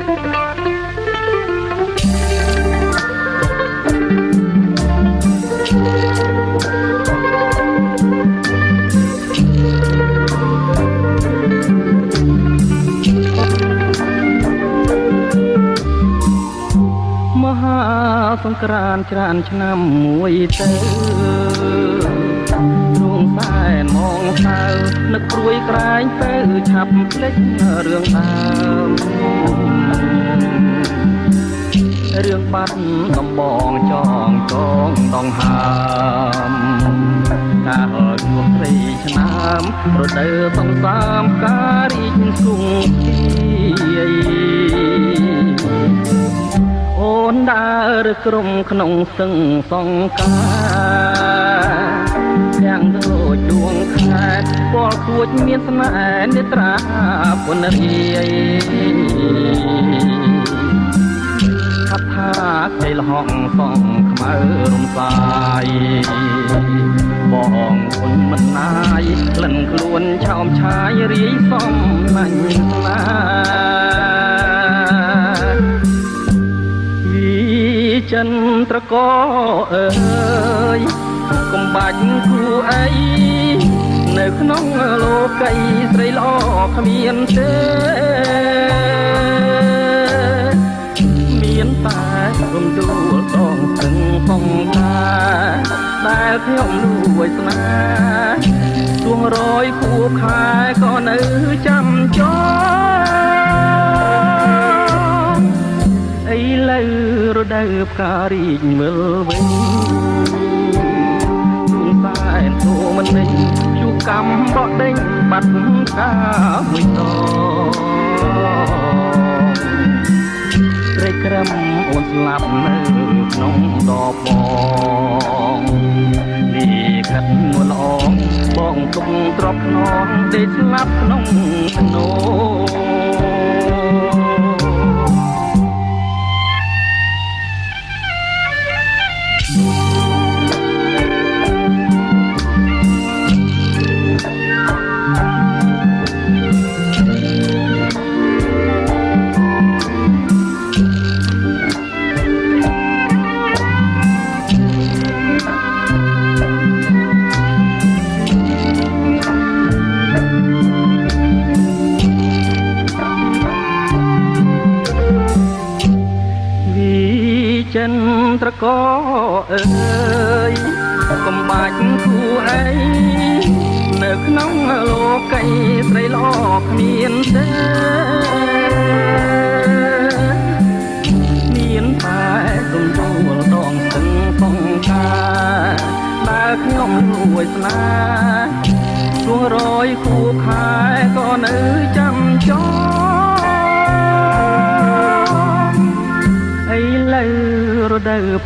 សង្ក្រានต์ច្រើនឆ្នាំមួយទៅរួងសែនមកសៅនឹកព្រួយក្រែងទៅឆាប់ភ្លេចរឿងដើមរឿងបាត់ដំបងចងចងដងហើមកាលជួបត្រីឆ្នាំរដូវសង្សាមការរីកគង់ទីអូនដើរក្រុមក្នុងសឹងសង្ការទាំងដូចដួងខែតពលខួចមានស្នេហ៍នេត្រាពុនរាយថាថាใจលហងសងខ្មៅរំសាយបងគុណមិនណាយក្លិនខ្លួនឆោមឆាយរាយសំណាញ់ស្នាចិនត្រកអើយកុំបាច់គូអីនៅក្នុងលោកីស្រីល្អគ្មានទេមានតែរំដួលដងស្ទឹងសងការដែលខ្ញុំលួចស្នេហ៍ទួងរយខួបខែក៏នៅចាំចោឥឡូវរដូវផ្ការីកមើលវិញទួងសែនទូមិនដេញជួកម្មបកដេញបាត់កាមួយតព្រៃក្រឹមអូនស្លាប់នៅក្នុងដបបងលីខិតនួនល្អបងទុកទ្របខ្នងដេកស្លាប់ក្នុងធ្នោចិនត្រកអើយកុំបាច់គូអីនៅក្នុងលោកីស្រីល្អគ្មានទេមានតែរំដួលដងស្ទឹងសងការដែលខ្ញុំលួចស្នេហ៍ទួងរយខួបខែក៏នៅចាំចោឥឡូវរដូវ